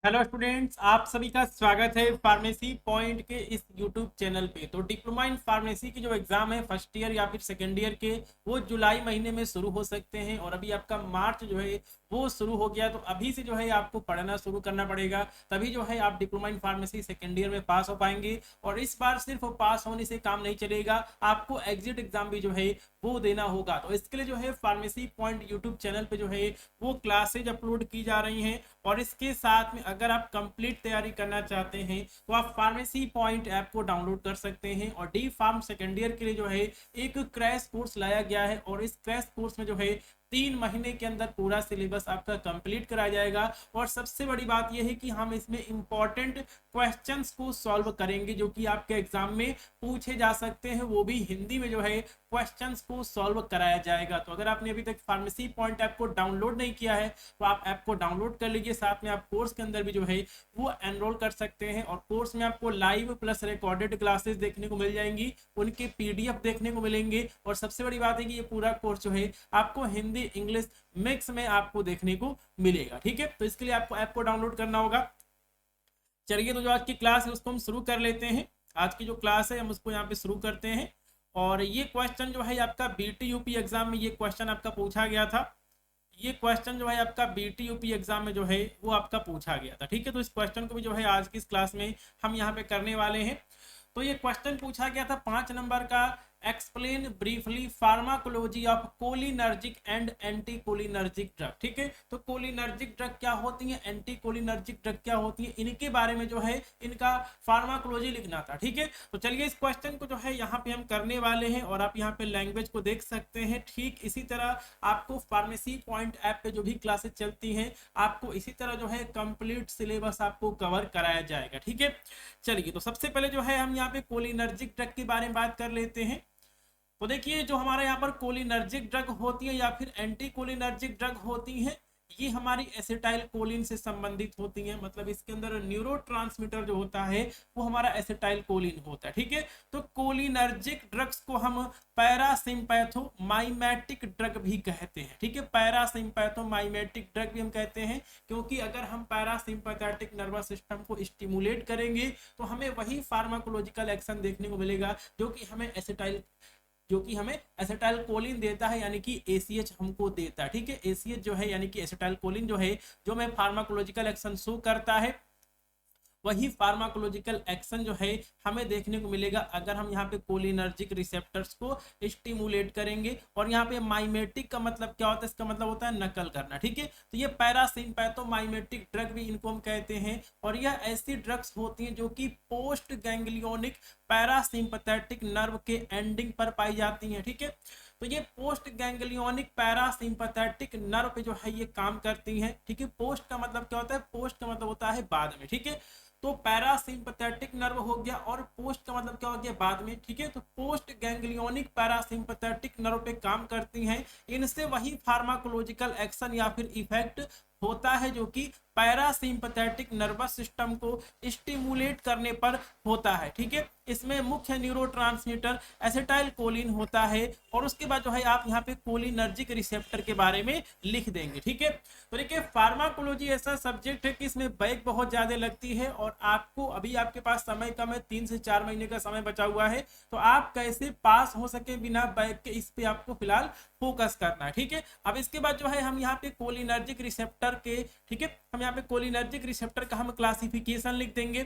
Hello students, आप सभी का स्वागत है फार्मेसी पॉइंट के इस यूट्यूब चैनल पे। तो डिप्लोमा इन फार्मेसी की जो एग्जाम है फर्स्ट ईयर या फिर सेकेंड ईयर के, वो जुलाई महीने में शुरू हो सकते हैं और अभी आपका मार्च जो है वो शुरू हो गया। तो अभी से जो है आपको पढ़ना शुरू करना पड़ेगा, तभी जो है आप diploma in pharmacy second year में पास हो पाएंगे। और इस बार सिर्फ पास होने से काम नहीं चलेगा, आपको एग्जिट एग्जाम भी जो है वो देना होगा। तो इसके लिए जो है फार्मेसी पॉइंट यूट्यूब चैनल पे जो है वो क्लासेज अपलोड की जा रही हैं। और इसके साथ में अगर आप कंप्लीट तैयारी करना चाहते हैं तो आप फार्मेसी पॉइंट ऐप को डाउनलोड कर सकते हैं। और डी फार्म सेकेंड ईयर के लिए जो है एक क्रैश कोर्स लाया गया है और इस क्रैश कोर्स में जो है 3 महीने के अंदर पूरा सिलेबस आपका कंप्लीट कराया जाएगा। और सबसे बड़ी बात यह है कि हम इसमें इंपॉर्टेंट क्वेश्चंस को सॉल्व करेंगे जो कि आपके एग्जाम में पूछे जा सकते हैं, वो भी हिंदी में जो है क्वेश्चंस को सॉल्व कराया जाएगा। तो अगर आपने अभी तक फार्मेसी पॉइंट ऐप को डाउनलोड नहीं किया है तो आप ऐप को डाउनलोड कर लीजिए। साथ में आप कोर्स के अंदर भी जो है वो एनरोल कर सकते हैं और कोर्स में आपको लाइव प्लस रिकॉर्डेड क्लासेस देखने को मिल जाएंगी, उनके पीडीएफ देखने को मिलेंगे। और सबसे बड़ी बात है कि ये पूरा कोर्स जो है आपको हिंदी इंग्लिश मिक्स में आपको देखने को मिलेगा। ठीक है, तो इसके लिए आपको ऐप को डाउनलोड करना होगा। चलिए, तो जो आज की क्लास है उसको हम शुरू कर लेते हैं। आज की जो क्लास है हम उसको यहाँ पे शुरू करते हैं। और ये क्वेश्चन जो है आपका बीटी यूपी एग्जाम में ये क्वेश्चन आपका पूछा गया था। ये क्वेश्चन जो है आपका बीटी यूपी एग्जाम में जो है वो आपका पूछा गया था। ठीक है, तो इस क्वेश्चन को भी जो है आज की इस क्लास में हम यहाँ पे करने वाले हैं। तो ये क्वेश्चन पूछा गया था 5 नंबर का। Explain briefly pharmacology of cholinergic and anti cholinergic drug. ठीक है, तो कोलिनर्जिक ड्रग क्या होती है, एंटी कोलिनर्जिक ड्रग क्या होती है, इनके बारे में जो है इनका फार्माकोलॉजी लिखना था। ठीक है, तो चलिए इस क्वेश्चन को जो है यहाँ पे हम करने वाले हैं और आप यहाँ पे लैंग्वेज को देख सकते हैं। ठीक इसी तरह आपको फार्मेसी पॉइंट ऐप पे जो भी क्लासेस चलती हैं आपको इसी तरह जो है कंप्लीट सिलेबस आपको कवर कराया जाएगा। ठीक है, चलिए तो सबसे पहले जो है हम यहाँ पे कोलिनर्जिक ड्रग के बारे में बात कर लेते हैं। तो देखिए, जो हमारे यहाँ पर कोलिनर्जिक ड्रग होती है या फिर एंटी कोलिनर्जिक ड्रग होती हैं, ये हमारी एसिटाइल कोलिन से संबंधित होती हैं। मतलब इसके अंदर न्यूरोट्रांसमीटर जो होता है वो हमारा एसिटाइल कोलिन होता है। ठीक है, तो कोलिनर्जिक ड्रग्स को हम पैरासिम्पैथोमाइमेटिक ड्रग भी कहते हैं। ठीक है, पैरासिम्पैथोमाइमेटिक ड्रग भी हम कहते हैं क्योंकि अगर हम पैरासिम्पैथेटिक नर्वस सिस्टम को स्टिमुलेट करेंगे तो हमें वही फार्माकोलॉजिकल एक्शन देखने को मिलेगा जो कि हमें एसिटाइल कोलिन देता है, यानी कि एसीएच हमको देता है। ठीक है, एसीएच जो है यानी कि एसिटाइल कोलिन जो है जो हमें फार्माकोलॉजिकल एक्शन शो करता है, वही फार्माकोलॉजिकल एक्शन जो है हमें देखने को मिलेगा अगर हम यहाँ पे कोलिनर्जिक रिसेप्टर्स को स्टिमुलेट करेंगे। और यहाँ पे माइमेटिक का मतलब क्या होता है, इसका मतलब होता है नकल करना। ठीक है, तो ये पैरासिम्पैथोमाइमेटिक ड्रग भी इनको हम कहते हैं। और यह ऐसी ड्रग्स होती हैं जो कि पोस्ट गैंग्लियोनिक पैरासिम्पैथेटिक नर्व के एंडिंग पर पाई जाती हैं। ठीक है, तो ये पोस्ट गैंग्लियोनिक पैरासिम्पैथेटिक नर्व पे जो है ये काम करती हैं। ठीक है, पोस्ट का मतलब क्या होता है, पोस्ट का मतलब होता है बाद में। ठीक है, तो पैरासिम्पैथेटिक नर्व हो गया और पोस्ट का मतलब क्या हो गया, बाद में। ठीक है, तो पोस्ट गैंग्लियोनिक पैरासिम्पैथेटिक नर्व पे काम करती हैं। इनसे वही फार्माकोलॉजिकल एक्शन या फिर इफेक्ट होता है जो कि पैरासिम्पैथेटिक नर्वस सिस्टम को स्टिमुलेट करने पर होता है। ठीक है, इसमें मुख्य न्यूरोट्रांसमीटर एसिटाइल कोलिन होता है और उसके बाद जो है आप यहाँ पे कोलिनर्जिक रिसेप्टर के बारे में लिख देंगे। ठीक है, तो देखिए फार्माकोलॉजी ऐसा सब्जेक्ट है कि इसमें बैक बहुत ज्यादा लगती है और आपको अभी आपके पास समय कम है, 3 से 4 महीने का समय बचा हुआ है। तो आप कैसे पास हो सके बिना बैक के, इस पे आपको फिलहाल फोकस करना है। ठीक है, अब इसके बाद जो है हम यहाँ पे कोलिनर्जिक रिसेप्टर के, ठीक है, हम यहाँ पे कोलिनर्जिक रिसेप्टर का हम क्लासिफिकेशन लिख देंगे।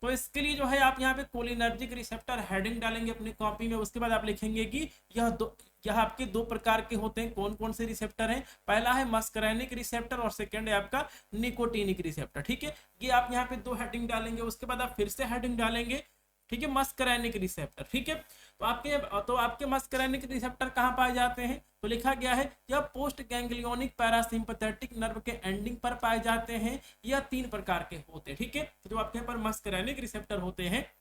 तो इसके लिए जो है आप यहाँ पे कोलिनर्जिक रिसेप्टर हेडिंग डालेंगे अपनी कॉपी में। उसके बाद आप लिखेंगे कि यह आपके 2 प्रकार के होते हैं। कौन कौन से रिसेप्टर हैं, पहला है मस्करैनिक रिसेप्टर और सेकंड है आपका निकोटिनिक रिसेप्टर। ठीक है, ये आप यहाँ पे 2 हेडिंग डालेंगे। उसके बाद आप फिर से हेडिंग डालेंगे, ठीक है, मस्करैनिक रिसेप्टर। ठीक है, तो आपके मस्करैनिक रिसेप्टर कहाँ पाए जाते हैं, तो लिखा गया है यह पोस्ट गैंग्लियोनिक पैरासिम्पैथेटिक नर्व के एंडिंग पर पाए जाते हैं। यह 3 प्रकार के होते हैं। ठीक है, तो जो आपके यहाँ पर मस्करैनिक रिसेप्टर होते हैं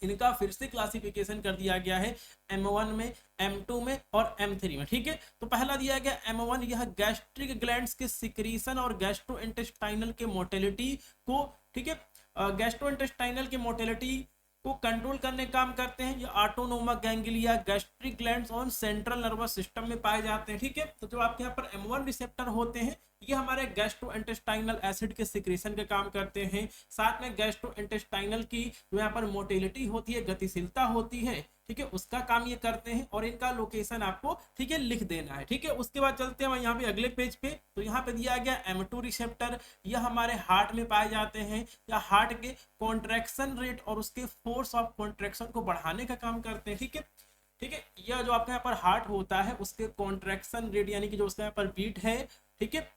इनका फिर से क्लासिफिकेशन कर दिया गया है M1 में, M2 में और M3 में। ठीक है, तो पहला दिया गया M1, यह गैस्ट्रिक ग्लैंड्स के सिक्रीशन और गैस्ट्रोइंटेस्टाइनल के मोटिलिटी को, ठीक है, गैस्ट्रोइंटेस्टाइनल की मोटिलिटी को कंट्रोल करने काम करते हैं। ये ऑटोनोमस गैंग्लिया गैस्ट्रिक ग्लैंड्स और सेंट्रल नर्वस सिस्टम में पाए जाते हैं। ठीक है, तो जो आपके यहाँ पर M1 रिसेप्टर होते हैं ये हमारे गैस्ट्रो इंटेस्टाइनल एसिड के सिक्रीशन का काम करते हैं। साथ में गैस्ट्रो इंटेस्टाइनल की जो यहाँ पर मोटिलिटी होती है, गतिशीलता होती है, ठीक है, उसका काम ये करते हैं। और इनका लोकेशन आपको, ठीक है, लिख देना है, ठीक है। उसके बाद चलते हैं यहाँ पे अगले पेज पे। तो यहाँ पे दिया गया M2 रिसेप्टर, यह हमारे हार्ट में पाए जाते हैं, या हार्ट के कॉन्ट्रैक्शन रेट और उसके फोर्स ऑफ कॉन्ट्रैक्शन को बढ़ाने का काम करते हैं, ठीक है। ठीक है, यह जो आपके यहाँ पर हार्ट होता है उसके कॉन्ट्रैक्शन रेट यानी कि जो उसका यहाँ पर बीट है, ठीक है,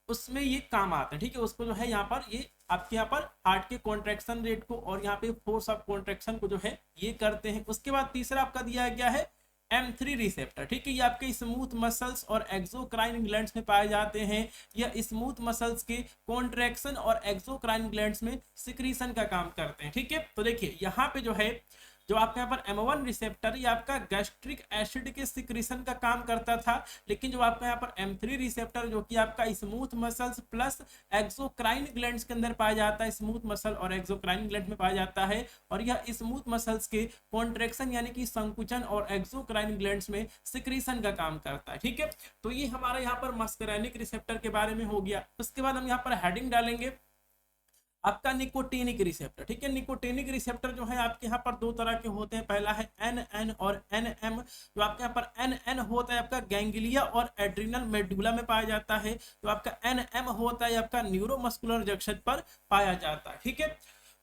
उसमें ये काम आता है, ठीक है। उसको जो है यहाँ पर ये आपके यहाँ पर हार्ट के कॉन्ट्रैक्शन रेट को और यहाँ पे फोर्स ऑफ कॉन्ट्रैक्शन को जो है ये करते हैं। उसके बाद तीसरा आपका दिया गया है M3 रिसेप्टर, ठीक है, ये आपके स्मूथ मसल्स और एक्सोक्राइन ग्लैंड्स में पाए जाते हैं। यह स्मूथ मसल्स के कॉन्ट्रैक्शन और एक्सोक्राइन ग्लैंड्स में सिक्रीशन का काम करते हैं, ठीक है। तो देखिए यहाँ पे जो है, जो आपके यहाँ पर M1 रिसेप्टर ये आपका गैस्ट्रिक एसिड के सिक्रीशन का काम करता था, लेकिन जो आपका यहाँ पर M3 रिसेप्टर जो कि आपका smooth muscles plus exocrine glands के अंदर पाया जाता है, स्मूथ मसल और एक्सोक्राइन ग्लैंड में पाया जाता है, और यह स्मूथ मसल्स के कॉन्ट्रैक्शन यानी कि संकुचन और एक्सोक्राइन ग्लैंड्स में सिक्रीशन का काम करता है, ठीक है। तो ये हमारा यहाँ पर मस्करेनिक रिसेप्टर के बारे में हो गया। उसके बाद हम यहाँ पर हेडिंग डालेंगे आपका निकोटिनिक रिसेप्टर, ठीक है। निकोटिनिक रिसेप्टर जो है आपके यहाँ पर दो तरह के होते हैं, पहला है NN और NM। जो आपके यहाँ पर NN होता है आपका गैंग्लिया और एड्रिनल मेडुला में पाया जाता है, जो आपका NM होता है आपका न्यूरोमस्कुलर जंक्शन पर पाया जाता है, ठीक है।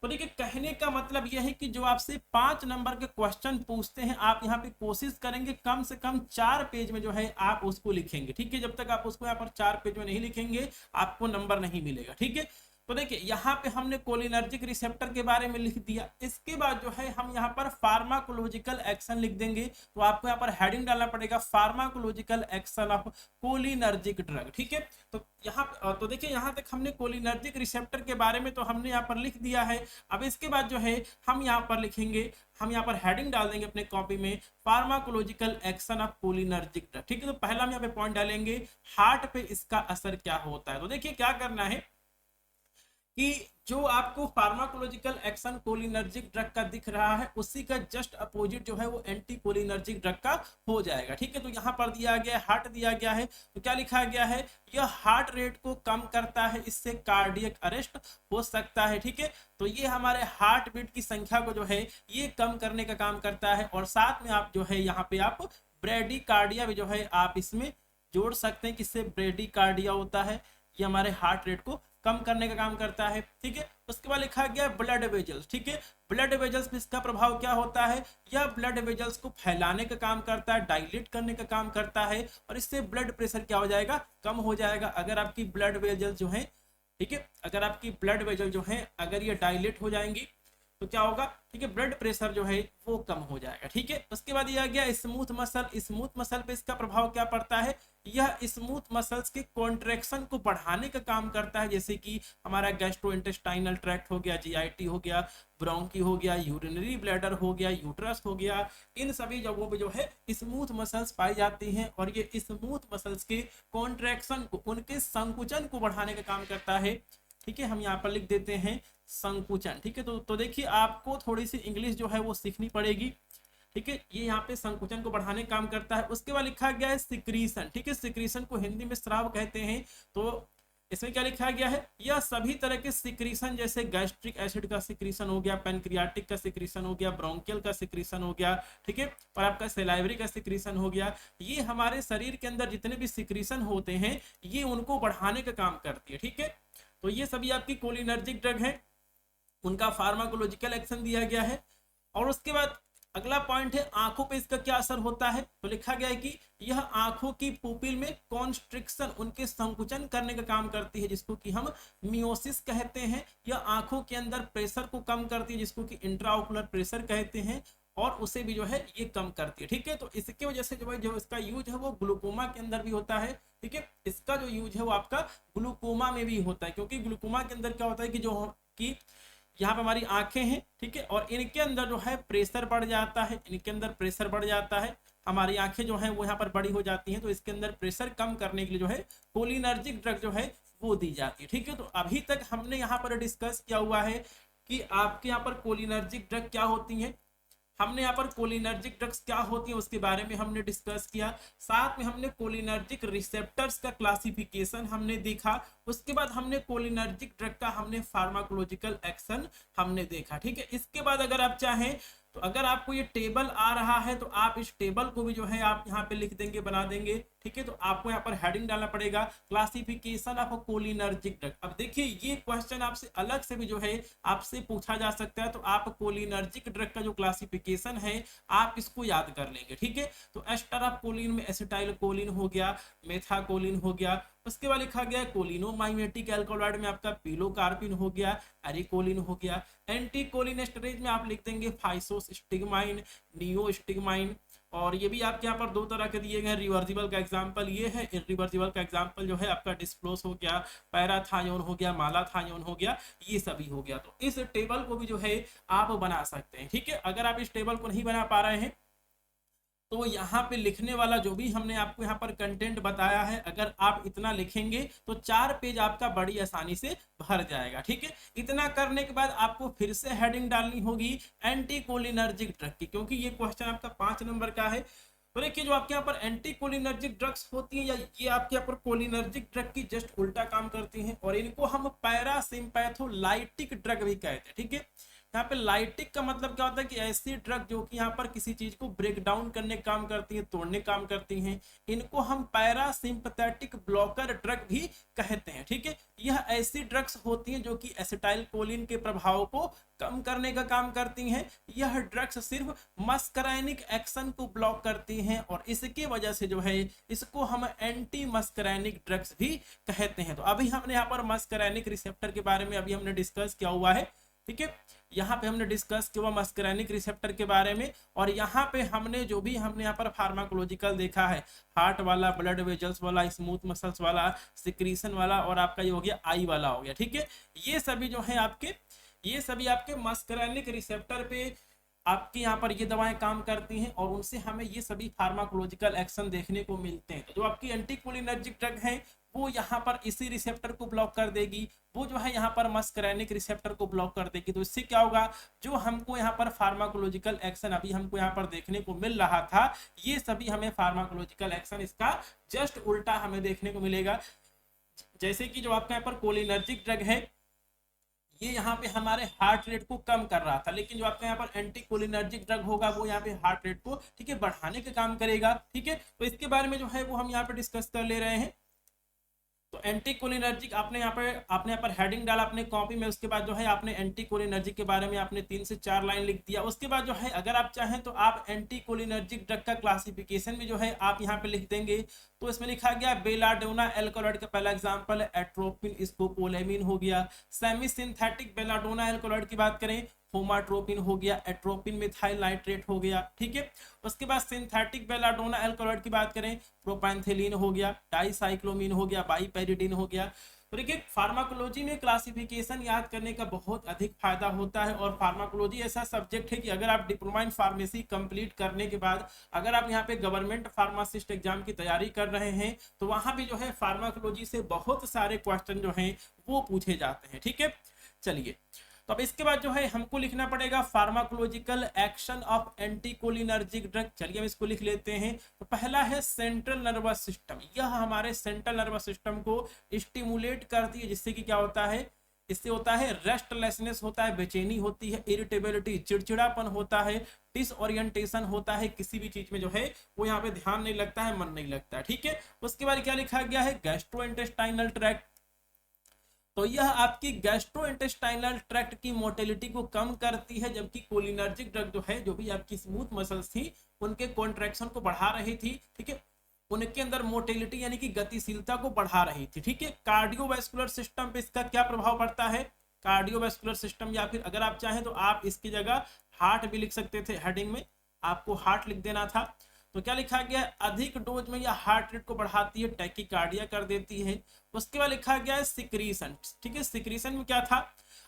तो देखिए कहने का मतलब यह है कि जो आपसे 5 नंबर के क्वेश्चन पूछते हैं, आप यहाँ पे कोशिश करेंगे कम से कम 4 पेज में जो है आप उसको लिखेंगे, ठीक है। जब तक आप उसको यहाँ पर 4 पेज में नहीं लिखेंगे आपको नंबर नहीं मिलेगा, ठीक है। तो देखिए यहाँ पे हमने कोलिनर्जिक रिसेप्टर के बारे में लिख दिया। इसके बाद जो है हम यहाँ पर फार्माकोलॉजिकल एक्शन लिख देंगे। तो आपको यहाँ पर हेडिंग डालना पड़ेगा pharmacological action of cholinergic drug, ठीक है। तो यहाँ तो देखिए यहाँ तक हमने कोलिनर्जिक रिसेप्टर के बारे में तो हमने यहाँ पर लिख दिया है। अब इसके बाद जो है हम यहाँ पर लिखेंगे, हम यहाँ पर हेडिंग डाल देंगे अपने कॉपी में pharmacological action of cholinergic drug, ठीक है। तो पहला हम यहाँ पे पॉइंट डालेंगे हार्ट पे इसका असर क्या होता है। तो देखिए क्या करना है कि जो आपको फार्माकोलॉजिकल एक्शन कोलिनर्जिक ड्रग का दिख रहा है उसी का जस्ट अपोजिट जो है वो एंटी कोलिनर्जिक ड्रग का हो जाएगा, ठीक है। तो यहाँ पर दिया गया है हार्ट दिया गया है, तो क्या लिखा गया है, यह हार्ट रेट को कम करता है, इससे कार्डियक अरेस्ट हो सकता है, ठीक है। तो ये हमारे हार्ट बीट की संख्या को जो है ये कम करने का काम करता है। और साथ में आप जो है यहाँ पे आप ब्रेडिकार्डिया भी जो है आप इसमें जोड़ सकते हैं, किससे ब्रेडिकार्डिया होता है, ये हमारे हार्ट रेट को कम करने का काम करता है, ठीक है। उसके बाद लिखा गया ब्लड वेजल्स, ठीक है। ब्लड वेजल्स में इसका प्रभाव क्या होता है, यह ब्लड वेजल्स को फैलाने का काम करता है, डायलेट करने का काम करता है, और इससे ब्लड प्रेशर क्या हो जाएगा, कम हो जाएगा। अगर आपकी ब्लड वेजल्स जो है, ठीक है, अगर आपकी ब्लड वेजल जो है अगर ये डायलेट हो जाएंगी तो क्या होगा, ठीक है, ब्लड प्रेशर जो है वो कम हो जाएगा, ठीक है। उसके बाद यह गया स्मूथ मसल। स्मूथ मसल पे इसका प्रभाव क्या पड़ता है, यह स्मूथ मसल्स के कॉन्ट्रैक्शन को बढ़ाने का काम करता है, जैसे कि हमारा गैस्ट्रोइंटेस्टाइनल ट्रैक्ट हो गया, GIT हो गया, ब्रोंकी हो गया, यूरिनरी ब्लैडर हो गया, यूट्रस हो गया, इन सभी जगहों पे जो है स्मूथ मसल्स पाई जाती हैं, और ये स्मूथ मसल्स के कॉन्ट्रैक्शन को, उनके संकुचन को बढ़ाने का काम करता है, ठीक है। हम यहाँ पर लिख देते हैं संकुचन, ठीक है। तो देखिए आपको थोड़ी सी इंग्लिश जो है वो सीखनी पड़ेगी, ठीक है। ये यहाँ पे संकुचन को बढ़ाने का काम करता है। उसके बाद लिखा गया है सिक्रीशन, ठीक है। सिक्रीशन को हिंदी में स्राव कहते हैं। तो इसमें क्या लिखा गया है, यह सभी तरह के सिक्रीशन जैसे गैस्ट्रिक एसिड का सिक्रीशन हो गया, पैनक्रियाटिक का सिक्रीशन हो गया, ब्रोंकियल का सिक्रीशन हो गया, ठीक है, और आपका सलाइवरी का सिक्रीशन हो गया। ये हमारे शरीर के अंदर जितने भी सिक्रीशन होते हैं ये उनको बढ़ाने का काम करती है, ठीक है। तो ये सभी आपकी कोलिनर्जिक ड्रग है, उनका फार्माकोलॉजिकल एक्शन दिया गया है। और उसके बाद अगला पॉइंट है आंखों पे इसका क्या असर होता है। तो लिखा गया है कि यह आंखों की पुपिल में कॉन्स्ट्रिक्शन, उनके संकुचन करने का काम करती है, जिसको कि हम मियोसिस कहते हैं। यह आंखों के अंदर प्रेशर को कम करती है, जिसको कि इंट्राओकुलर प्रेशर कहते हैं, और उसे भी जो है ये कम करती है, ठीक है। तो इसके वजह से जो इसका यूज है वो ग्लूकोमा के अंदर भी होता है, ठीक है। इसका जो यूज है वो आपका ग्लूकोमा में भी होता है, क्योंकि ग्लूकोमा के अंदर क्या होता है कि जो कि यहाँ पे हमारी आंखें हैं, ठीक है, और इनके अंदर जो है प्रेशर बढ़ जाता है, इनके अंदर प्रेशर बढ़ जाता है, हमारी आंखें जो है वो यहाँ पर बड़ी हो जाती हैं, तो इसके अंदर प्रेशर कम करने के लिए जो है कोलिनर्जिक ड्रग जो है वो दी जाती है, ठीक है। तो अभी तक हमने यहाँ पर डिस्कस किया हुआ है कि आपके यहाँ पर कोलिनर्जिक ड्रग क्या होती है, हमने यहाँ पर कोलिनर्जिक ड्रग्स क्या होती है उसके बारे में हमने डिस्कस किया, साथ में हमने कोलिनर्जिक रिसेप्टर्स का क्लासिफिकेशन हमने देखा, उसके बाद हमने कोलिनर्जिक ड्रग का हमने फार्माकोलॉजिकल एक्शन हमने देखा। ठीक है, इसके बाद अगर आप चाहें तो अगर आपको ये टेबल आ रहा है तो आप इस टेबल को भी जो है आप यहाँ पे लिख देंगे, बना देंगे। ठीक है, तो आपको यहाँ पर हेडिंग डालना पड़ेगा क्लासिफिकेशन ऑफ कोलिनर्जिक ड्रग। अब देखिए ये क्वेश्चन आपसे अलग से भी जो है आपसे पूछा जा सकता है, तो आप कोलिनर्जिक ड्रग का जो क्लासिफिकेशन है आप इसको याद कर लेंगे। ठीक है, तो एस्टर ऑफ कोलिन में एसिटाइल कोलिन हो गया, मेथाकोलिन हो गया, उसके बाद लिखा गया कोलिनोमाइमेटिक एल्कोलॉइड में आपका पिलोकार्पिन हो गया, एरिकोलिन हो गया। एंटी कोलिनेस्टरेज में आप लिख देंगे फाइसोस्टिग्माइन, नियोस्टिग्माइन। और ये भी आपके यहाँ पर दो तरह के दिए गए हैं। रिवर्सिबल का एग्जांपल ये है, इरिवर्सिबल का एग्जांपल जो है आपका डिस्प्लोस हो गया, पैराथायोन हो गया, मालाथायोन हो गया, ये सभी हो गया। तो इस टेबल को भी जो है आप बना सकते हैं। ठीक है, अगर आप इस टेबल को नहीं बना पा रहे हैं तो यहाँ पे लिखने वाला जो भी हमने आपको यहाँ पर कंटेंट बताया है, अगर आप इतना लिखेंगे तो 4 पेज आपका बड़ी आसानी से भर जाएगा। ठीक है, इतना करने के बाद आपको फिर से हेडिंग डालनी होगी एंटी कोलिनर्जिक ड्रग की, क्योंकि ये क्वेश्चन आपका 5 नंबर का है। तो देखिए जो आपके यहाँ पर एंटी कोलिनर्जिक ड्रग्स होती हैं या ये आपके यहाँ पर कोलिनर्जिक ड्रग की जस्ट उल्टा काम करती हैं, और इनको हम पैरासिम्पैथोलाइटिक ड्रग भी कहते हैं। ठीक है, यहाँ पे लाइटिक का मतलब क्या होता है कि ऐसी ड्रग जो कि यहाँ पर किसी चीज को ब्रेक डाउन करने काम करती है, तोड़ने काम करती हैं, इनको हम पैरासिम्पैथेटिक ब्लॉकर ड्रग भी कहते हैं। ठीक है, यह ऐसी ड्रग्स होती हैं जो कि एसिटाइल कोलिन के प्रभाव को कम करने का काम करती हैं। यह ड्रग्स सिर्फ मस्करैनिक एक्शन को ब्लॉक करती हैं और इसकी वजह से जो है इसको हम एंटी मस्करैनिक ड्रग्स भी कहते हैं। तो अभी हमने यहाँ पर मस्करैनिक रिसेप्टर के बारे में अभी हमने डिस्कस किया हुआ है। ठीक है, यहाँ पे हमने डिस्कस किया मस्करैनिक रिसेप्टर के बारे में, और यहाँ पे हमने जो भी हमने यहाँ पर फार्माकोलॉजिकल देखा है, हार्ट वाला, ब्लड वेजल्स वाला, स्मूथ मसल्स वाला, सिक्रीशन वाला, और आपका ये हो गया आई वाला हो गया। ठीक है, ये सभी जो है आपके ये सभी आपके मस्करैनिक रिसेप्टर पे आपके यहाँ पर ये दवाएं काम करती हैं और उनसे हमें ये सभी फार्माकोलॉजिकल एक्शन देखने को मिलते हैं। तो जो आपकी एंटीकोलिनर्जिक ड्रग है वो यहाँ पर इसी रिसेप्टर को ब्लॉक कर देगी, वो जो है यहाँ पर मस्करैनिक रिसेप्टर को ब्लॉक कर देगी। तो इससे क्या होगा, जो हमको यहाँ पर फार्माकोलॉजिकल एक्शन अभी हमको यहाँ पर देखने को मिल रहा था, ये सभी हमें फार्माकोलॉजिकल एक्शन इसका जस्ट उल्टा हमें देखने को मिलेगा। जैसे कि जो आपका यहाँ पर कोलिनर्जिक ड्रग है ये यहाँ पे हमारे हार्ट रेट को कम कर रहा था, लेकिन जो आपका यहाँ पर एंटी कोलिनर्जिक ड्रग होगा वो यहाँ पे हार्ट रेट को ठीक है बढ़ाने का काम करेगा। ठीक है, तो इसके बारे में जो है वो हम यहाँ पे डिस्कस कर ले रहे हैं। तो एंटी कोलिनर्जिक आपने यहाँ पर हेडिंग डाला अपने कॉपी में, उसके बाद जो है आपने एंटी कोलिनर्जिक के बारे में आपने 3 से 4 लाइन लिख दिया। उसके बाद जो है अगर आप चाहें तो आप एंटी कोलिनर्जिक ड्रग का क्लासिफिकेशन भी जो है आप यहाँ पे लिख देंगे। तो इसमें लिखा गया बेलाडोना एल्कोलॉइड का पहला एग्जांपल है एट्रोपिन स्कोपोलेमिन हो गया। सेमी सिंथेटिक बेलाडोना एल्कोलॉइड की बात करें फोमाट्रोपिन हो गया, एट्रोपिन मिथाइल नाइट्रेट हो गया। ठीक है, उसके बाद सिंथेटिक बेलाडोना एल्कोलॉइड की बात करें प्रोपैंथिलीन हो गया, डाइसाइक्लोमिन हो गया, बाइपेरिडीन हो गया। तो देखिए फार्माकोलॉजी में क्लासिफिकेशन याद करने का बहुत अधिक फायदा होता है, और फार्माकोलॉजी ऐसा सब्जेक्ट है कि अगर आप डिप्लोमा इन फार्मेसी कंप्लीट करने के बाद अगर आप यहाँ पे गवर्नमेंट फार्मासिस्ट एग्जाम की तैयारी कर रहे हैं तो वहां भी जो है फार्माकोलॉजी से बहुत सारे क्वेश्चन जो है वो पूछे जाते हैं। ठीक है, चलिए तो अब इसके बाद जो है हमको लिखना पड़ेगा pharmacological action of anticholinergic drug. चलिए हम इसको लिख लेते हैं। तो पहला है सेंट्रल नर्वस सिस्टम, यह हमारे सेंट्रल नर्वस सिस्टम को स्टिमुलेट करती है, जिससे कि क्या होता है, इससे होता है रेस्टलेसनेस होता है, बेचैनी होती है, इरिटेबिलिटी चिड़चिड़ापन होता है, डिसओरिएंटेशन होता है, किसी भी चीज में जो है वो यहाँ पे ध्यान नहीं लगता है, मन नहीं लगता है। ठीक है, उसके बाद क्या लिखा गया है गैस्ट्रोइंटेस्टाइनल ट्रैक्ट। तो यह आपकी गैस्ट्रोइंटेस्टाइनल ट्रैक्ट की मोटिलिटी को कम करती है, जबकि कोलिनर्जिक ड्रग जो है जो भी आपकी स्मूथ मसल्स थी उनके कॉन्ट्रैक्शन को बढ़ा रही थी। ठीक है, उनके अंदर मोटिलिटी यानी कि गतिशीलता को बढ़ा रही थी। ठीक है, कार्डियोवैस्कुलर सिस्टम पे इसका क्या प्रभाव पड़ता है, कार्डियोवैस्कुलर सिस्टम, या फिर अगर आप चाहें तो आप इसकी जगह हार्ट भी लिख सकते थे, हेडिंग में आपको हार्ट लिख देना था। तो क्या लिखा गया है, अधिक डोज में यह हार्ट रेट को बढ़ाती है, टैकीकार्डिया कर देती है। उसके बाद लिखा गया है सिक्रीशन। ठीक है, सिक्रीशन में क्या था,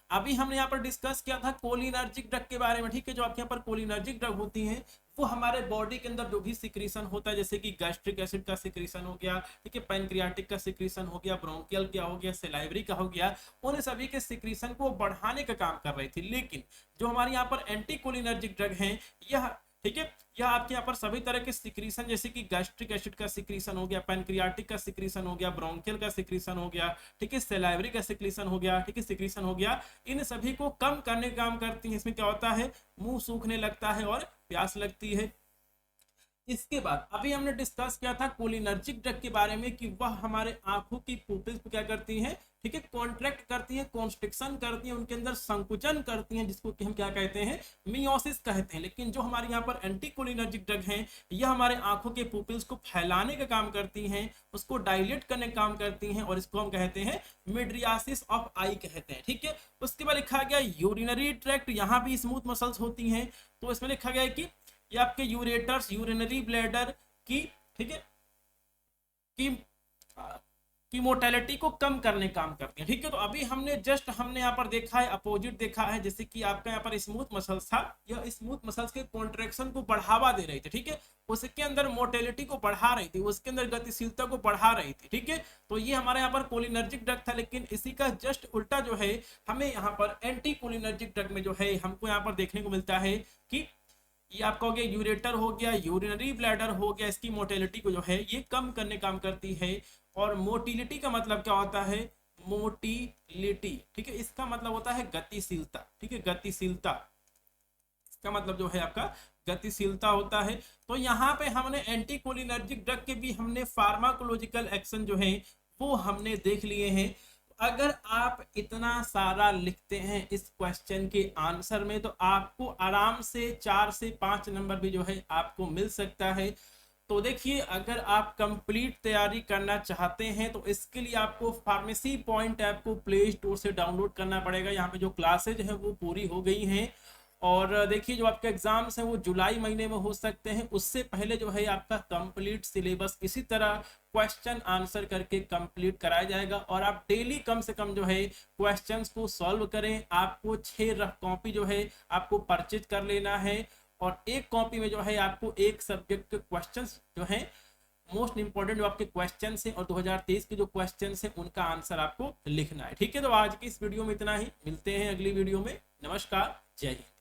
अभी हमने यहाँ पर डिस्कस किया था कोलिनर्जिक ड्रग के बारे में। ठीक है, जो आपके यहाँ पर कोलिनर्जिक ड्रग होती हैं वो हमारे बॉडी के अंदर जो भी सिक्रीशन होता है, जैसे कि गैस्ट्रिक एसिड का सिक्रीशन हो गया, ठीक है, पैनक्रियाटिक का सिक्रीशन हो गया, ब्रोंकियल क्या हो गया, सेलाइवरी का हो गया, उन सभी के सिक्रीशन को बढ़ाने का काम कर रही थी। लेकिन जो हमारे यहाँ पर एंटीकोलिनर्जिक ड्रग हैं, यह ठीक है, यह आपके यहाँ पर सभी तरह के सिक्रीशन, जैसे कि गैस्ट्रिक एसिड का सिक्रीशन हो गया, पैनक्रियाटिक का सिक्रीशन हो गया, ब्रोंकियल का सिक्रीशन हो गया, ठीक है, सेलाइवरी का सिक्रीशन हो गया, ठीक है, सिक्रीशन हो गया, इन सभी को कम करने का काम करती है। इसमें क्या होता है, मुंह सूखने लगता है और प्यास लगती है। इसके बाद अभी हमने डिस्कस किया था कोलिनर्जिक ड्रग के बारे में कि वह हमारे आंखों की पुपिल्स को क्या करती हैं, ठीक है, कॉन्ट्रैक्ट करती हैं, कॉन्स्ट्रिक्शन करती हैं, उनके अंदर संकुचन करती हैं, जिसको कि हम क्या कहते हैं, मियोसिस कहते हैं। लेकिन जो हमारे यहाँ पर एंटीकोलिनर्जिक ड्रग हैं, यह हमारे आंखों के पुपिल्स को फैलाने का काम करती हैं, उसको डायलेट करने का काम करती हैं, और इसको हम कहते हैं मिड्रियासिस ऑफ आई कहते हैं। ठीक है, उसके बाद लिखा गया यूरिनरी ट्रैक्ट, यहाँ भी स्मूथ मसल्स होती हैं, तो इसमें लिखा गया है कि ये आपके यूरेटर्स, यूरिनरी ब्लैडर की, ठीक है, की मोटेलिटी को कम करने काम करती है। ठीक है, तो अभी हमने यहाँ पर देखा है, अपोजिट देखा है, जैसे कि आपका यहाँ पर स्मूथ मसल्स था, यह स्मूथ मसल्स के कॉन्ट्रैक्शन को बढ़ावा दे रही थी। ठीक है, उसके अंदर मोटेलिटी को बढ़ा रही थी, उसके अंदर गतिशीलता को बढ़ा रही थी। ठीक है, तो ये हमारे यहाँ पर कोलिनर्जिक ड्रग था। लेकिन इसी का जस्ट उल्टा जो है हमें यहाँ पर एंटी कोलिनर्जिक ड्रग में जो है हमको यहाँ पर देखने को मिलता है कि ये आपका हो गया यूरेटर हो गया, यूरिनरी ब्लैडर हो गया, इसकी मोटेलिटी को जो है ये कम करने काम करती है। और मोटिलिटी का मतलब क्या होता है, मोटिलिटी, ठीक है, इसका मतलब होता है गतिशीलता। ठीक है, गतिशीलता, इसका मतलब जो है आपका गतिशीलता होता है। तो यहाँ पे हमने एंटीकोलिनर्जिक ड्रग के भी हमने फार्माकोलॉजिकल एक्शन जो है वो हमने देख लिए हैं। अगर आप इतना सारा लिखते हैं इस क्वेश्चन के आंसर में, तो आपको आराम से 4 से 5 नंबर भी जो है आपको मिल सकता है। तो देखिए, अगर आप कंप्लीट तैयारी करना चाहते हैं तो इसके लिए आपको फार्मेसी पॉइंट ऐप को प्ले स्टोर से डाउनलोड करना पड़ेगा। यहाँ पे जो क्लासेज हैं वो पूरी हो गई हैं। और देखिए, जो आपके एग्जाम्स हैं वो जुलाई महीने में हो सकते हैं, उससे पहले जो है आपका कंप्लीट सिलेबस इसी तरह क्वेश्चन आंसर करके कंप्लीट कराया जाएगा। और आप डेली कम से कम जो है क्वेश्चंस को सॉल्व करें। आपको 6 रफ कॉपी जो है आपको परचेज कर लेना है, और एक कॉपी में जो है आपको एक सब्जेक्ट के क्वेश्चंस जो है मोस्ट इंपॉर्टेंट जो आपके क्वेश्चन है और 2023 के जो क्वेश्चन है उनका आंसर आपको लिखना है। ठीक है, तो आज की इस वीडियो में इतना ही, मिलते हैं अगली वीडियो में। नमस्कार, जय हिंद।